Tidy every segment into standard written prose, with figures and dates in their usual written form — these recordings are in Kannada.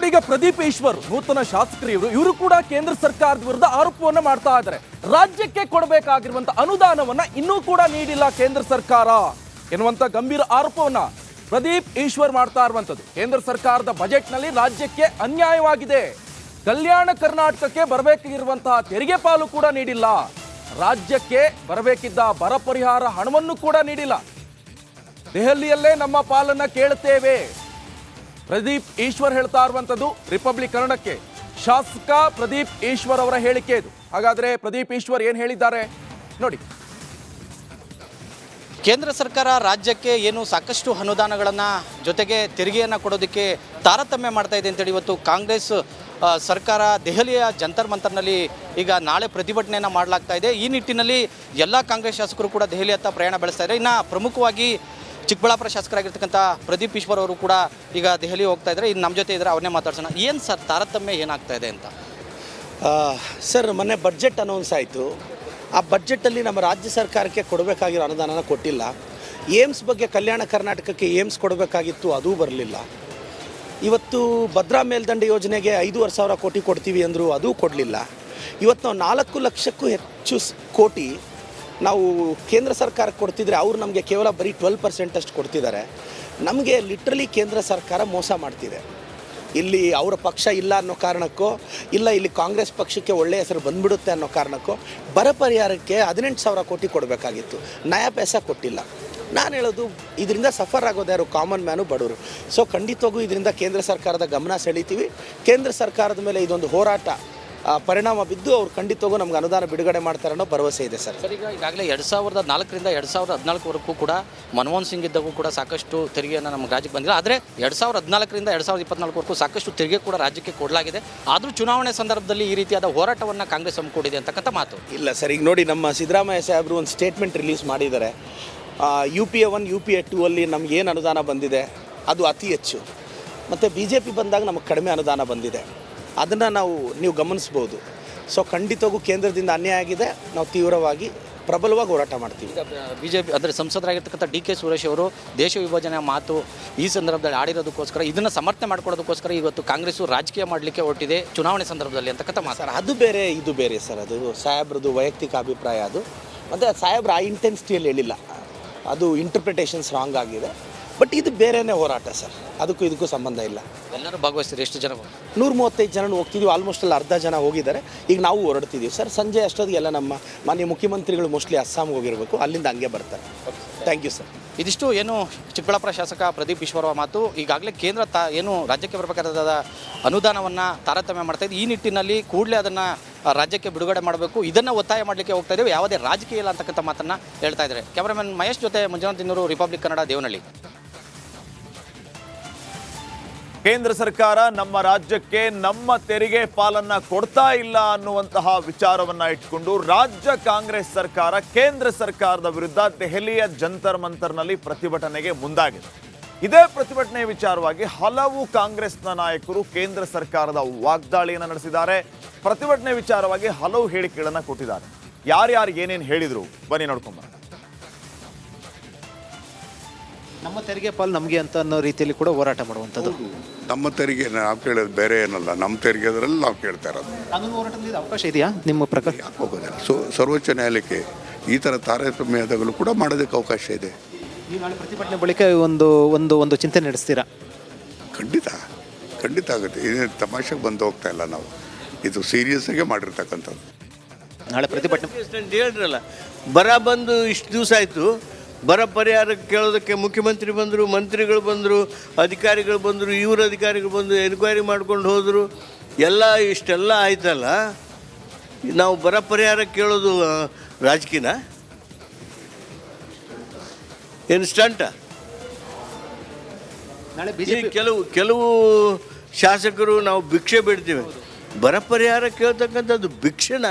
ನೋಡಿ, ಈಗ ಪ್ರದೀಪ್ ಈಶ್ವರ್ ನೂತನ ಶಾಸಕರು ಇವರು ಕೂಡ ಕೇಂದ್ರ ಸರ್ಕಾರದ ವಿರುದ್ಧ ಆರೋಪವನ್ನ ಮಾಡ್ತಾ ಇದ್ದಾರೆ. ರಾಜ್ಯಕ್ಕೆ ಕೊಡಬೇಕಾಗಿರುವಂತ ಅನುದಾನವನ್ನ ಇನ್ನೂ ಕೂಡ ನೀಡಿಲ್ಲ ಕೇಂದ್ರ ಸರ್ಕಾರ ಎನ್ನುವಂತ ಗಂಭೀರ ಆರೋಪವನ್ನ ಪ್ರದೀಪ್ ಈಶ್ವರ್ ಮಾಡ್ತಾ ಇರುವಂತದ್ದು. ಕೇಂದ್ರ ಸರ್ಕಾರದ ಬಜೆಟ್ ನಲ್ಲಿ ರಾಜ್ಯಕ್ಕೆ ಅನ್ಯಾಯವಾಗಿದೆ. ಕಲ್ಯಾಣ ಕರ್ನಾಟಕಕ್ಕೆ ಬರಬೇಕಿರುವಂತಹ ತೆರಿಗೆ ಪಾಲು ಕೂಡ ನೀಡಿಲ್ಲ. ರಾಜ್ಯಕ್ಕೆ ಬರಬೇಕಿದ್ದ ಬರ ಪರಿಹಾರ ಹಣವನ್ನು ಕೂಡ ನೀಡಿಲ್ಲ. ದೆಹಲಿಯಲ್ಲೇ ನಮ್ಮ ಪಾಲನ್ನ ಕೇಳುತ್ತೇವೆ. ಪ್ರದೀಪ್ ಈಶ್ವರ್ ಹೇಳ್ತಾ ಇರುವಂತದ್ದು ರಿಪಬ್ಲಿಕ್ ಕನ್ನಡಕ್ಕೆ. ಶಾಸಕ ಪ್ರದೀಪ್ ಈಶ್ವರ್ ಅವರ ಹೇಳಿಕೆ ಇದು. ಹಾಗಾದ್ರೆ ಪ್ರದೀಪ್ ಈಶ್ವರ್ ಏನ್ ಹೇಳಿದ್ದಾರೆ ನೋಡಿ. ಕೇಂದ್ರ ಸರ್ಕಾರ ರಾಜ್ಯಕ್ಕೆ ಏನು ಸಾಕಷ್ಟು ಅನುದಾನಗಳನ್ನು ಜೊತೆಗೆ ತೆರಿಗೆಯನ್ನು ಕೊಡೋದಕ್ಕೆ ತಾರತಮ್ಯ ಮಾಡ್ತಾ ಇದೆ ಅಂತೇಳಿ ಇವತ್ತು ಕಾಂಗ್ರೆಸ್ ಸರ್ಕಾರ ದೆಹಲಿಯ ಜಂತರ್ ಮಂತರ್ನಲ್ಲಿ ಈಗ ನಾಳೆ ಪ್ರತಿಭಟನೆಯನ್ನು ಮಾಡಲಾಗ್ತಾ ಇದೆ. ಈ ನಿಟ್ಟಿನಲ್ಲಿ ಎಲ್ಲ ಕಾಂಗ್ರೆಸ್ ಶಾಸಕರು ಕೂಡ ದೆಹಲಿಯತ್ತ ಪ್ರಯಾಣ ಬೆಳೆಸ್ತಾ ಇದ್ದಾರೆ. ಇನ್ನು ಪ್ರಮುಖವಾಗಿ ಚಿಕ್ಕಬಳ್ಳಾಪುರ ಶಾಸಕರಾಗಿರ್ತಕ್ಕಂಥ ಪ್ರದೀಪ್ ಈಶ್ವರ್ ಅವರು ಕೂಡ ಈಗ ದೆಹಲಿ ಹೋಗ್ತಾ ಇದ್ದಾರೆ. ಇನ್ನು ನಮ್ಮ ಜೊತೆ ಇದ್ದಾರೆ, ಅವನ್ನೇ ಮಾತಾಡ್ಸೋಣ. ಏನು ಸರ್ ತಾರತಮ್ಯ ಏನಾಗ್ತಾ ಇದೆ ಅಂತ? ಸರ್, ಮೊನ್ನೆ ಬಡ್ಜೆಟ್ ಅನೌನ್ಸ್ ಆಯಿತು. ಆ ಬಡ್ಜೆಟಲ್ಲಿ ನಮ್ಮ ರಾಜ್ಯ ಸರ್ಕಾರಕ್ಕೆ ಕೊಡಬೇಕಾಗಿರೋ ಅನುದಾನನ ಕೊಟ್ಟಿಲ್ಲ. ಏಮ್ಸ್ ಬಗ್ಗೆ ಕಲ್ಯಾಣ ಕರ್ನಾಟಕಕ್ಕೆ ಏಮ್ಸ್ ಕೊಡಬೇಕಾಗಿತ್ತು, ಅದೂ ಬರಲಿಲ್ಲ. ಇವತ್ತು ಭದ್ರಾ ಮೇಲ್ದಂಡೆ ಯೋಜನೆಗೆ 5,500 ಕೋಟಿ ಕೊಡ್ತೀವಿ ಅಂದರು, ಅದೂ ಕೊಡಲಿಲ್ಲ. ಇವತ್ತು ನಾವು 4 ಲಕ್ಷಕ್ಕೂ ಹೆಚ್ಚು ಕೋಟಿ ನಾವು ಕೇಂದ್ರ ಸರ್ಕಾರಕ್ಕೆ ಕೊಡ್ತಿದ್ರೆ ಅವ್ರು ನಮಗೆ ಕೇವಲ ಬರೀ 12% ಅಷ್ಟು ಕೊಡ್ತಿದ್ದಾರೆ. ನಮಗೆ ಲಿಟ್ರಲಿ ಕೇಂದ್ರ ಸರ್ಕಾರ ಮೋಸ ಮಾಡ್ತಿದೆ. ಇಲ್ಲಿ ಅವರ ಪಕ್ಷ ಇಲ್ಲ ಅನ್ನೋ ಕಾರಣಕ್ಕೋ, ಇಲ್ಲ ಇಲ್ಲಿ ಕಾಂಗ್ರೆಸ್ ಪಕ್ಷಕ್ಕೆ ಒಳ್ಳೆಯ ಹೆಸರು ಬಂದ್ಬಿಡುತ್ತೆ ಅನ್ನೋ ಕಾರಣಕ್ಕೋ ಬರ ಪರಿಹಾರಕ್ಕೆ 18,000 ಕೋಟಿ ಕೊಡಬೇಕಾಗಿತ್ತು. ನಯಾ ಪೈಸಾ ಕೊಟ್ಟಿಲ್ಲ. ನಾನು ಹೇಳೋದು, ಇದರಿಂದ ಸಫರ್ ಆಗೋದು ಯಾರು? ಕಾಮನ್ ಮ್ಯಾನು, ಬಡವರು. ಸೊ ಖಂಡಿತವಾಗೂ ಇದರಿಂದ ಕೇಂದ್ರ ಸರ್ಕಾರದ ಗಮನ ಸೆಳೀತೀವಿ. ಕೇಂದ್ರ ಸರ್ಕಾರದ ಮೇಲೆ ಇದೊಂದು ಹೋರಾಟ ಪರಿಣಾಮ ಬಿದ್ದು ಅವ್ರು ಖಂಡಿತವಾಗೂ ನಮ್ಗೆ ಅನುದಾನ ಬಿಡುಗಡೆ ಮಾಡ್ತಾರೆ ಅನ್ನೋ ಭರವಸೆ ಇದೆ ಸರ್. ಸರ್, ಈಗಾಗಲೇ 2004ರಿಂದ 2014ವರೆಗೂ ಕೂಡ ಮನಮೋಹನ್ ಸಿಂಗ್ ಇದ್ದಾಗೂ ಕೂಡ ಸಾಕಷ್ಟು ತೆರಿಗೆಯನ್ನು ನಮ್ಮ ರಾಜ್ಯಕ್ಕೆ ಬಂದಿಲ್ಲ. ಆದರೆ 2014ರಿಂದ 2024ವರೆಗೂ ಸಾಕಷ್ಟು ತೆರಿಗೆ ಕೂಡ ರಾಜ್ಯಕ್ಕೆ ಕೊಡಲಾಗಿದೆ. ಆದರೂ ಚುನಾವಣೆ ಸಂದರ್ಭದಲ್ಲಿ ಈ ರೀತಿಯಾದ ಹೋರಾಟವನ್ನು ಕಾಂಗ್ರೆಸ್ ಹಮ್ಮಿಕೊಂಡಿದೆ ಅಂತಕ್ಕಂಥ ಮಾತು. ಇಲ್ಲ ಸರ್, ಈಗ ನೋಡಿ, ನಮ್ಮ ಸಿದ್ದರಾಮಯ್ಯ ಸಾಹೇಬರು ಒಂದು ಸ್ಟೇಟ್ಮೆಂಟ್ ರಿಲೀಸ್ ಮಾಡಿದ್ದಾರೆ. UPA 1 UPA 2 ಅಲ್ಲಿ ನಮಗೇನು ಅನುದಾನ ಬಂದಿದೆ ಅದು ಅತಿ ಹೆಚ್ಚು, ಮತ್ತು BJP ಬಂದಾಗ ನಮಗೆ ಕಡಿಮೆ ಅನುದಾನ ಬಂದಿದೆ. ಅದನ್ನು ನೀವು ಗಮನಿಸ್ಬೋದು. ಸೊ ಖಂಡಿತವಾಗೂ ಕೇಂದ್ರದಿಂದ ಅನ್ಯಾಯ ಆಗಿದೆ. ನಾವು ತೀವ್ರವಾಗಿ ಪ್ರಬಲವಾಗಿ ಹೋರಾಟ ಮಾಡ್ತೀವಿ. BJP ಅಂದರೆ ಸಂಸದರಾಗಿರ್ತಕ್ಕಂಥ DK ಸುರೇಶ್ ಅವರು ದೇಶ ವಿಭಜನೆಯ ಮಾತು ಈ ಸಂದರ್ಭದಲ್ಲಿ ಆಡಿರೋದಕ್ಕೋಸ್ಕರ, ಇದನ್ನು ಸಮರ್ಥನೆ ಮಾಡ್ಕೊಳ್ಳೋದಕ್ಕೋಸ್ಕರ ಇವತ್ತು ಕಾಂಗ್ರೆಸ್ಸು ರಾಜಕೀಯ ಮಾಡಲಿಕ್ಕೆ ಹೊರಟಿದೆ ಚುನಾವಣೆ ಸಂದರ್ಭದಲ್ಲಿ ಅಂತಕ್ಕಂಥ ಮಾತು. ಸರ್, ಅದು ಬೇರೆ ಇದು ಬೇರೆ ಸರ್. ಅದು ಸಾಹೇಬ್ರದ್ದು ವೈಯಕ್ತಿಕ ಅಭಿಪ್ರಾಯ ಅದು. ಮತ್ತು ಸಾಹೇಬ್ರು ಆ ಇಂಟೆನ್ಸಿಟಿಯಲ್ಲಿ ಹೇಳಿಲ್ಲ, ಅದು ಇಂಟರ್ಪ್ರಿಟೇಷನ್ಸ್ ರಾಂಗ್ ಆಗಿದೆ. ಬಟ್ ಇದು ಬೇರೆಯೇ ಹೋರಾಟ ಸರ್, ಅದಕ್ಕೂ ಇದಕ್ಕೂ ಸಂಬಂಧ ಇಲ್ಲ. ಎಲ್ಲರೂ ಭಾಗವಹಿಸ್ತೀರಿ? ಎಷ್ಟು ಜನ? 135 ಜನ ಹೋಗ್ತಿದ್ದೀವಿ. ಆಲ್ಮೋಸ್ಟ್ ಅಲ್ಲಿ ಅರ್ಧ ಜನ ಹೋಗಿದ್ದಾರೆ. ಈಗ ನಾವು ಹೊರಡ್ತಿದ್ದೀವಿ ಸರ್. ಸಂಜೆ ಅಷ್ಟೊತ್ತಿಗೆಲ್ಲ ನಮ್ಮ ಮಾನ್ಯ ಮುಖ್ಯಮಂತ್ರಿಗಳು ಮೋಸ್ಟ್ಲಿ ಅಸ್ಸಾಂಗೆ ಹೋಗಿರಬೇಕು, ಅಲ್ಲಿಂದ ಹಂಗೆ ಬರ್ತಾರೆ. Thank you sir. ಇದಿಷ್ಟು ಏನು ಚಿಕ್ಕಬಳ್ಳಾಪುರ ಶಾಸಕ ಪ್ರದೀಪ್ ಈಶ್ವರ್ ಮಾತು. ಈಗಾಗಲೇ ಕೇಂದ್ರ ಏನು ರಾಜ್ಯಕ್ಕೆ ಬರಬೇಕಾದ ಅನುದಾನವನ್ನು ತಾರತಮ್ಯ ಮಾಡ್ತಾ ಇದೆ. ಈ ನಿಟ್ಟಿನಲ್ಲಿ ಕೂಡಲೇ ಅದನ್ನು ರಾಜ್ಯಕ್ಕೆ ಬಿಡುಗಡೆ ಮಾಡಬೇಕು, ಇದನ್ನು ಒತ್ತಾಯ ಮಾಡಲಿಕ್ಕೆ ಹೋಗ್ತಾ ಇದ್ದೇವೆ, ಯಾವುದೇ ರಾಜಕೀಯ ಇಲ್ಲ ಅಂತಕ್ಕಂಥ ಮಾತನ್ನು ಹೇಳ್ತಾ ಇದ್ದಾರೆ. ಕ್ಯಾಮರಾಮನ್ ಮಹೇಶ್ ಜೊತೆ ಮಂಜುನಾಥ್ ದಿನ್ನೂರು, ರಿಪಬ್ಲಿಕ್ ಕನ್ನಡ, ದೇವನಹಳ್ಳಿ. ಕೇಂದ್ರ ಸರ್ಕಾರ ನಮ್ಮ ರಾಜ್ಯಕ್ಕೆ ನಮ್ಮ ತೆರಿಗೆ ಪಾಲನ್ನ ಕೊಡ್ತಾ ಇಲ್ಲ ಅನ್ನುವಂತಹ ವಿಚಾರವನ್ನ ಇಟ್ಕೊಂಡು ರಾಜ್ಯ ಕಾಂಗ್ರೆಸ್ ಸರ್ಕಾರ ಕೇಂದ್ರ ಸರ್ಕಾರದ ವಿರುದ್ಧ ದೆಹಲಿಯ ಜಂತರ್ ಮಂತರ್ನಲ್ಲಿ ಪ್ರತಿಭಟನೆಗೆ ಮುಂದಾಗಿದೆ. ಇದೇ ಪ್ರತಿಭಟನೆ ವಿಚಾರವಾಗಿ ಹಲವು ಕಾಂಗ್ರೆಸ್ನ ನಾಯಕರು ಕೇಂದ್ರ ಸರ್ಕಾರದ ವಾಗ್ದಾಳಿಯನ್ನು ನಡೆಸಿದ್ದಾರೆ. ಪ್ರತಿಭಟನೆ ವಿಚಾರವಾಗಿ ಹಲವು ಹೇಳಿಕೆಗಳನ್ನು ಕೊಟ್ಟಿದ್ದಾರೆ. ಯಾರ್ಯಾರು ಏನೇನು ಹೇಳಿದ್ರು ಬನ್ನಿ ನೋಡ್ಕೊಂಬ. ನಮ್ಮ ತೆರಿಗೆ ಪಾಲು ನಮಗೆ ಅಂತ ಅನ್ನೋ ರೀತಿಯಲ್ಲಿ ಕೂಡ ಹೋರಾಟ ಮಾಡುವಂಥದ್ದು. ನಮ್ಮ ತೆರಿಗೆ ನಾವು ಕೇಳೋದು ಬೇರೆ ಏನಲ್ಲ, ನಮ್ಮ ತೆರಿಗೆದ್ರಲ್ಲಿ ನಾವು ಕೇಳ್ತಾ ಇರೋದು. ಕಾನೂನು ಹೋರಾಟದಲ್ಲಿ ಅವಕಾಶ ಇದೆಯಾ ನಿಮ್ಮ ಪ್ರಕಾರ? ಹೋಗೋದಿಲ್ಲ. ಸರ್ವೋಚ್ಚ ನ್ಯಾಯಾಲಯಕ್ಕೆ ಈ ಥರ ತಾರತಮ್ಯಗಳು ಕೂಡ ಮಾಡೋದಕ್ಕೆ ಅವಕಾಶ ಇದೆ. ನೀವು ನಾಳೆ ಪ್ರತಿಭಟನೆ ಬಳಿಕ ಒಂದು ಒಂದು ಒಂದು ಚಿಂತನೆ ನಡೆಸ್ತೀರಾ? ಖಂಡಿತ ಆಗುತ್ತೆ. ಇದೇನು ತಮಾಷೆಗೆ ಬಂದು ಹೋಗ್ತಾ ಇಲ್ಲ, ನಾವು ಇದು ಸೀರಿಯಸ್ ಆಗಿ ಮಾಡಿರ್ತಕ್ಕಂಥದ್ದು. ನಾಳೆ ಪ್ರತಿಭಟನೆ ಹೇಳಿದ್ರಲ್ಲ, ಬರ ಬಂದು ಇಷ್ಟು ದಿವಸ ಆಯಿತು, ಬರ ಪರಿಹಾರಕ್ಕೆ ಕೇಳೋದಕ್ಕೆ ಮುಖ್ಯಮಂತ್ರಿ ಬಂದರು, ಮಂತ್ರಿಗಳು ಬಂದರು, ಅಧಿಕಾರಿಗಳು ಬಂದರು, ಇವರು ಅಧಿಕಾರಿಗಳು ಬಂದು ಎನ್ಕ್ವೈರಿ ಮಾಡ್ಕೊಂಡು ಹೋದರು. ಇಷ್ಟೆಲ್ಲ ಆಯ್ತಲ್ಲ, ನಾವು ಬರ ಪರಿಹಾರ ಕೇಳೋದು ರಾಜಕೀಯನ ಏನು ಸ್ಟಂಟ? ನಾಳೆ BJP ಕೆಲವು ಶಾಸಕರು ನಾವು ಭಿಕ್ಷೆ ಬಿಡ್ತೀವಿ, ಬರ ಪರಿಹಾರ ಕೇಳ್ತಕ್ಕಂಥದ್ದು ಭಿಕ್ಷೆನ?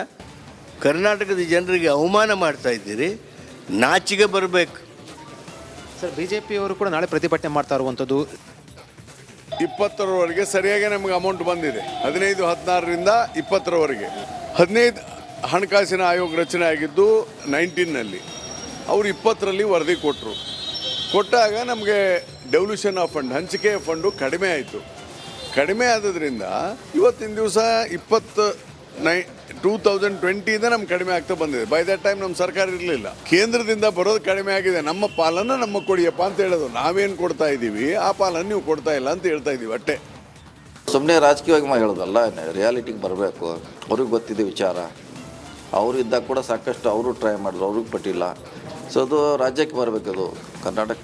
ಕರ್ನಾಟಕದ ಜನರಿಗೆ ಅವಮಾನ ಮಾಡ್ತಾ ಇದ್ದೀರಿ, ನಾಚಿಗೆ ಬರಬೇಕು ಸರ್. BJP ಅವರು ಕೂಡ ನಾಳೆ ಪ್ರತಿಭಟನೆ ಮಾಡ್ತಾ ಇರುವಂಥದ್ದು. 20ರವರೆಗೆ ಸರಿಯಾಗಿ ನಮಗೆ ಅಮೌಂಟ್ ಬಂದಿದೆ. 15, 16ರಿಂದ 20ರವರೆಗೆ 15 ಹಣಕಾಸಿನ ಆಯೋಗ ರಚನೆ ಆಗಿದ್ದು 19ನಲ್ಲಿ. ಅವರು 20ರಲ್ಲಿ ವರದಿ ಕೊಟ್ಟಾಗ ನಮಗೆ ಡೆವಲ್ಯೂಷನ್ ಆಫ್ ಫಂಡ್, ಹಂಚಿಕೆ ಫಂಡು ಕಡಿಮೆ ಆಯಿತು. ಕಡಿಮೆ ಆದದ್ರಿಂದ ಇವತ್ತಿನ ದಿವಸ 2020 ನಮ್ಗೆ ಕಡಿಮೆ ಆಗ್ತಾ ಬಂದಿದೆ. ಬೈ ದಟ್ ಟೈಮ್ ನಮ್ಮ ಸರ್ಕಾರ ಇರಲಿಲ್ಲ. ಕೇಂದ್ರದಿಂದ ಬರೋದು ಕಡಿಮೆ ಆಗಿದೆ, ನಮ್ಮ ಪಾಲನ್ನು ನಮ್ಮ ಕೊಡಿಯಪ್ಪ ಅಂತ ಹೇಳೋದು. ನಾವೇನು ಕೊಡ್ತಾ ಇದ್ದೀವಿ ಆ ಪಾಲನ್ನು ನೀವು ಕೊಡ್ತಾ ಇಲ್ಲ ಅಂತ ಹೇಳ್ತಾ ಇದ್ದೀವಿ ಅಷ್ಟೇ. ಸುಮ್ಮನೆ ರಾಜಕೀಯವಾಗಿ ಹೇಳೋದಲ್ಲ, ರಿಯಾಲಿಟಿಗೆ ಬರಬೇಕು. ಅವ್ರಿಗೆ ಗೊತ್ತಿದೆ ವಿಚಾರ. ಅವರು ಇದ್ದಾಗ ಕೂಡ ಸಾಕಷ್ಟು ಅವರು ಟ್ರೈ ಮಾಡಿದ್ರು, ಅವ್ರಿಗೆ ಪಟ್ಟಿಲ್ಲ. ಸೊ ಅದು ರಾಜ್ಯಕ್ಕೆ ಬರಬೇಕದು. ಕರ್ನಾಟಕ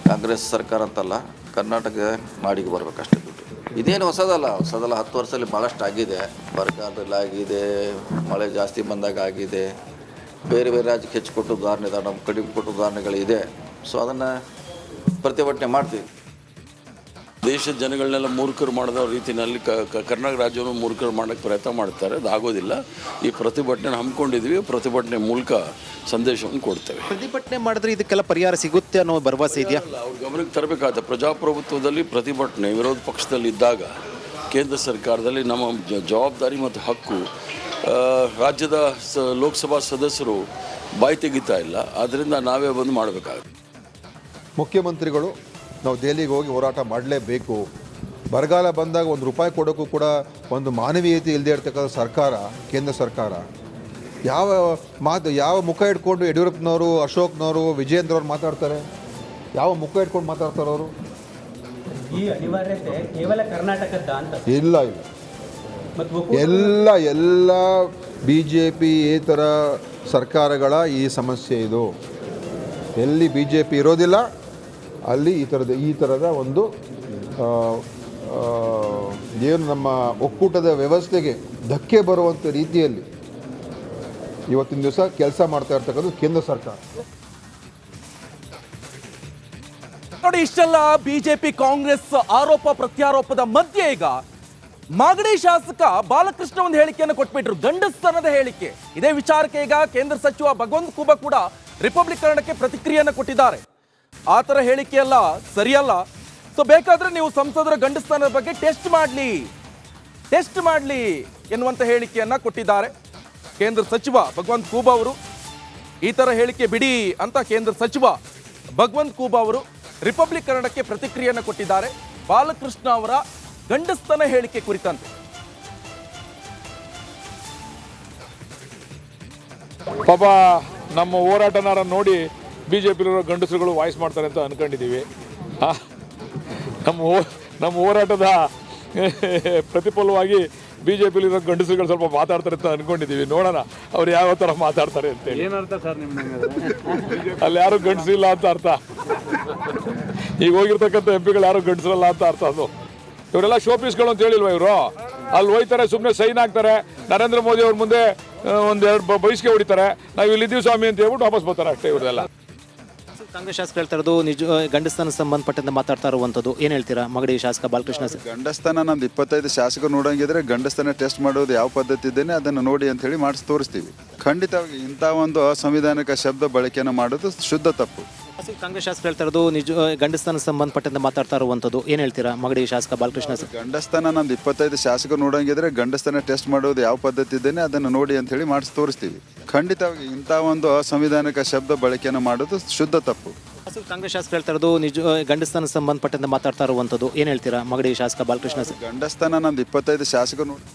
ಕಾಂಗ್ರೆಸ್ ಸರ್ಕಾರ ಅಂತಲ್ಲ, ಕರ್ನಾಟಕ ನಾಡಿಗೆ ಬರಬೇಕಷ್ಟೇ. ದುಡ್ಡು ಇದೇನು ಹೊಸದಲ್ಲ 10 ವರ್ಷದಲ್ಲಿ ಭಾಳಷ್ಟು ಆಗಿದೆ. ಬರಗಾಲದಲ್ಲಿ ಆಗಿದೆ, ಮಳೆ ಜಾಸ್ತಿ ಬಂದಾಗ ಆಗಿದೆ, ಬೇರೆ ಬೇರೆ ರಾಜ್ಯಕ್ಕೆ ಹೆಚ್ಚು ಕೊಟ್ಟು ಉದಾಹರಣೆ ಇದೆ, ನಮ್ಮ ಕಡಿಮೆ ಕೊಟ್ಟು ಉದಾಹರಣೆಗಳಿದೆ. ಸೊ ಅದನ್ನು ಪ್ರತಿಭಟನೆ ಮಾಡ್ತೀವಿ. ದೇಶದ ಜನಗಳನ್ನೆಲ್ಲ ಮೂರ್ಖರು ಮಾಡಿದ ರೀತಿಯಲ್ಲಿ ಕರ್ನಾಟಕ ರಾಜ್ಯವನ್ನು ಮೂರ್ಖರು ಮಾಡೋಕ್ಕೆ ಪ್ರಯತ್ನ ಮಾಡ್ತಾರೆ. ಅದು ಆಗೋದಿಲ್ಲ. ಈ ಪ್ರತಿಭಟನೆ ಹಮ್ಮಿಕೊಂಡಿದ್ವಿ, ಪ್ರತಿಭಟನೆ ಮೂಲಕ ಸಂದೇಶವನ್ನು ಕೊಡ್ತೇವೆ. ಪ್ರತಿಭಟನೆ ಮಾಡಿದ್ರೆ ಇದಕ್ಕೆಲ್ಲ ಪರಿಹಾರ ಸಿಗುತ್ತೆ ಅನ್ನೋ ಭರವಸೆ ಇದೆಯಾ? ಅವ್ರ ಗಮನಕ್ಕೆ ತರಬೇಕಾಗುತ್ತೆ. ಪ್ರಜಾಪ್ರಭುತ್ವದಲ್ಲಿ ಪ್ರತಿಭಟನೆ ವಿರೋಧ ಪಕ್ಷದಲ್ಲಿ ಇದ್ದಾಗ ಕೇಂದ್ರ ಸರ್ಕಾರದಲ್ಲಿ ನಮ್ಮ ಜವಾಬ್ದಾರಿ ಮತ್ತು ಹಕ್ಕು. ರಾಜ್ಯದ ಲೋಕಸಭಾ ಸದಸ್ಯರು ಬಾಯಿ ತೆಗಿತಾ ಇಲ್ಲ, ಆದ್ದರಿಂದ ನಾವೇ ಬಂದು ಮಾಡಬೇಕಾಗುತ್ತೆ. ಮುಖ್ಯಮಂತ್ರಿಗಳು ನಾವು ದೆಹಲಿಗೆ ಹೋಗಿ ಹೋರಾಟ ಮಾಡಲೇಬೇಕು. ಬರಗಾಲ ಬಂದಾಗ ₹1 ಕೊಡೋಕ್ಕೂ ಕೂಡ ಒಂದು ಮಾನವೀಯತೆ ಇಲ್ಲದೆ ಇರ್ತಕ್ಕಂಥ ಸರ್ಕಾರ, ಕೇಂದ್ರ ಸರ್ಕಾರ ಯಾವ ಮುಖ ಇಟ್ಕೊಂಡು ಯಡಿಯೂರಪ್ಪನವರು, ಅಶೋಕ್ನವರು, ವಿಜಯೇಂದ್ರ ಅವರು ಮಾತಾಡ್ತಾರೆ? ಯಾವ ಮುಖ ಇಟ್ಕೊಂಡು ಮಾತಾಡ್ತಾರೆ ಅವರು? ಈ ಅನಿವಾರ್ಯತೆ ಕೇವಲ ಕರ್ನಾಟಕದ ಅಂತ ಇಲ್ಲ ಎಲ್ಲ BJP ಏತರ ಸರ್ಕಾರಗಳ ಈ ಸಮಸ್ಯೆ ಇದು. ಎಲ್ಲಿ BJP ಇರೋದಿಲ್ಲ ಅಲ್ಲಿ ಈ ಥರದ ಒಂದು ಏನು ನಮ್ಮ ಒಕ್ಕೂಟದ ವ್ಯವಸ್ಥೆಗೆ ಧಕ್ಕೆ ಬರುವಂಥ ರೀತಿಯಲ್ಲಿ ಇವತ್ತಿನ ದಿವಸ ಕೆಲಸ ಮಾಡ್ತಾ ಇರ್ತಕ್ಕಂಥದ್ದು ಕೇಂದ್ರ ಸರ್ಕಾರ. ನೋಡಿ, ಇಷ್ಟೆಲ್ಲ ಬಿಜೆಪಿ ಕಾಂಗ್ರೆಸ್ ಆರೋಪ ಪ್ರತ್ಯಾರೋಪದ ಮಧ್ಯೆ ಈಗ ಮಾಗಡಿ ಶಾಸಕ ಬಾಲಕೃಷ್ಣ ಒಂದು ಹೇಳಿಕೆಯನ್ನು ಕೊಟ್ಬಿಟ್ರು, ಗಂಡಸ್ತನದ ಹೇಳಿಕೆ. ಇದೇ ವಿಚಾರಕ್ಕೆ ಈಗ ಕೇಂದ್ರ ಸಚಿವ ಭಗವಂತ ಖೂಬಾ ಕೂಡ ರಿಪಬ್ಲಿಕ್ ಕನ್ನಡಕ್ಕೆ ಪ್ರತಿಕ್ರಿಯೆಯನ್ನು ಕೊಟ್ಟಿದ್ದಾರೆ. ಆ ಥರ ಹೇಳಿಕೆಯಲ್ಲ ಸರಿಯಲ್ಲ. ಸೊ ಬೇಕಾದ್ರೆ ನೀವು ಸಂಸದರ ಗಂಡಸ್ತನದ ಬಗ್ಗೆ ಟೆಸ್ಟ್ ಮಾಡಲಿ ಎನ್ನುವಂಥ ಹೇಳಿಕೆಯನ್ನ ಕೊಟ್ಟಿದ್ದಾರೆ ಕೇಂದ್ರ ಸಚಿವ ಭಗವಂತ ಖೂಬಾ ಅವರು. ಈ ಥರ ಹೇಳಿಕೆ ಬಿಡಿ ಅಂತ ಕೇಂದ್ರ ಸಚಿವ ಭಗವಂತ ಖೂಬಾ ಅವರು ರಿಪಬ್ಲಿಕ್ ಕನ್ನಡಕ್ಕೆ ಪ್ರತಿಕ್ರಿಯೆಯನ್ನು ಕೊಟ್ಟಿದ್ದಾರೆ ಬಾಲಕೃಷ್ಣ ಅವರ ಗಂಡಸ್ತನ ಹೇಳಿಕೆ ಕುರಿತಂತೆ. ಪಾಪ ನಮ್ಮ ಹೋರಾಟನಾರ ನೋಡಿ ಬಿಜೆಪಿಲಿರೋ ಗಂಡಸರುಗಳು ವಾಯ್ಸ್ ಮಾಡ್ತಾರೆ ಅಂತ ಅನ್ಕೊಂಡಿದ್ದೀವಿ. ನಮ್ಮ ಹೋರಾಟದ ಪ್ರತಿಫಲವಾಗಿ ಬಿಜೆಪಿಲಿರೋ ಗಂಡಸರುಗಳು ಸ್ವಲ್ಪ ಮಾತಾಡ್ತಾರೆ ಅಂತ ಅನ್ಕೊಂಡಿದ್ದೀವಿ. ನೋಡೋಣ ಅವ್ರು ಯಾವ ಥರ ಮಾತಾಡ್ತಾರೆ ಅಂತೇಳಿ. ಏನರ್ಥ ಸರ್ ನಿಮ್ಮ ಅಲ್ಲಿ ಯಾರು ಗಂಡಸಿಲ್ಲ ಅಂತ ಅರ್ಥ. ಈಗ ಹೋಗಿರ್ತಕ್ಕಂಥ MP ಯಾರು ಗಂಡಸರಲ್ಲ ಅಂತ ಅರ್ಥ. ಅದು ಇವರೆಲ್ಲ ಶೋಪೀಸ್ಗಳು ಅಂತ ಹೇಳಿಲ್ವ ಇವರು? ಅಲ್ಲಿ ಹೋಯ್ತಾರೆ, ಸುಮ್ಮನೆ ಸೈನ್ ಹಾಕ್ತಾರೆ, ನರೇಂದ್ರ ಮೋದಿ ಅವ್ರ ಮುಂದೆ ಒಂದೆರಡು ಬೈಸ್ಗೆ ಹೊಡಿತಾರೆ, ನಾವು ಇಲ್ಲಿದ್ದೀವಿ ಸ್ವಾಮಿ ಅಂತ ಹೇಳ್ಬಿಟ್ಟು ವಾಪಸ್ ಬರ್ತಾರೆ ಅಷ್ಟೇ ಇವರೆಲ್ಲ. ಕಾಂಗ್ರೆಸ್ ಶಾಸಕರು ಹೇಳ್ತಾ ಇರೋದು ನಿಜ ಗಂಡಸ್ಥಾನ ಸಂಬಂಧಪಟ್ಟಂತೆ ಮಾತಾಡ್ತಾ ಇರುವಂಥದ್ದು. ಏನು ಹೇಳ್ತೀರಾ ಮಾಗಡಿ ಶಾಸಕ ಬಾಲಕೃಷ್ಣ? ಗಂಡಸ್ಥಾನ ನಮ್ದು 25 ಶಾಸಕರು ನೋಡಂಗಿದ್ರೆ ಗಂಡಸ್ಥಾನ ಟೆಸ್ಟ್ ಮಾಡೋದು ಯಾವ ಪದ್ಧತಿ ಇದ್ದೇನೆ ಅದನ್ನು ನೋಡಿ ಅಂತ ಹೇಳಿ ಮಾಡಿಸಿ ತೋರಿಸ್ತೀವಿ. ಖಂಡಿತವಾಗಿ ಇಂಥ ಒಂದು ಅಸಂವಿಧಾನಿಕ ಶಬ್ದ ಬಳಕೆಯನ್ನು ಮಾಡೋದು ಶುದ್ಧ ತಪ್ಪು. ಕಾಂಗ್ರೆಸ್ ಶಾಸಕರು ಹೇಳ್ತಾ ಇರೋದು ನಿಜ ಗಂಡಸ್ಥಾನ ಸಂಬಂಧಪಟ್ಟಂತೆ ಮಾತಾಡ್ತಾ ಇರುವಂಥದ್ದು. ಏನು ಹೇಳ್ತೀರಾ ಮಾಗಡಿ ಶಾಸಕ ಬಾಲಕೃಷ್ಣ? ಗಂಡಸ್ಥಾನ ನಮ್ದು 25 ಶಾಸಕರು ನೋಡಂಗಿದ್ರೆ ಗಂಡಸ್ಥಾನ ಟೆಸ್ಟ್ ಮಾಡೋದು ಯಾವ ಪದ್ಧತಿ ಇದ್ದೇನೆ ಅದನ್ನು ನೋಡಿ ಅಂತ ಹೇಳಿ ಮಾಡಿಸಿ ತೋರಿಸ್ತೀವಿ. ಖಂಡಿತವಾಗಿ ಇಂಥ ಒಂದು ಅಸಂವಿಧಾನಿಕ ಶಬ್ದ ಬಳಕೆಯನ್ನು ಮಾಡೋದು ಶುದ್ಧ ತಪ್ಪು. ಕಾಂಗ್ರೆಸ್ ಶಾಸಕರು ಹೇಳ್ತಾ ಇರೋದು ನಿಜ ಗಂಡಸ್ಥಾನ ಸಂಬಂಧಪಟ್ಟಂತೆ ಮಾತಾಡ್ತಾ ಇರುವಂಥದ್ದು. ಏನು ಹೇಳ್ತೀರಾ ಮಾಗಡಿ ಶಾಸಕ ಬಾಲಕೃಷ್ಣ? ಗಂಡಸ್ಥಾನ ನಮ್ದು 25 ಶಾಸಕರು ನೋಡಿ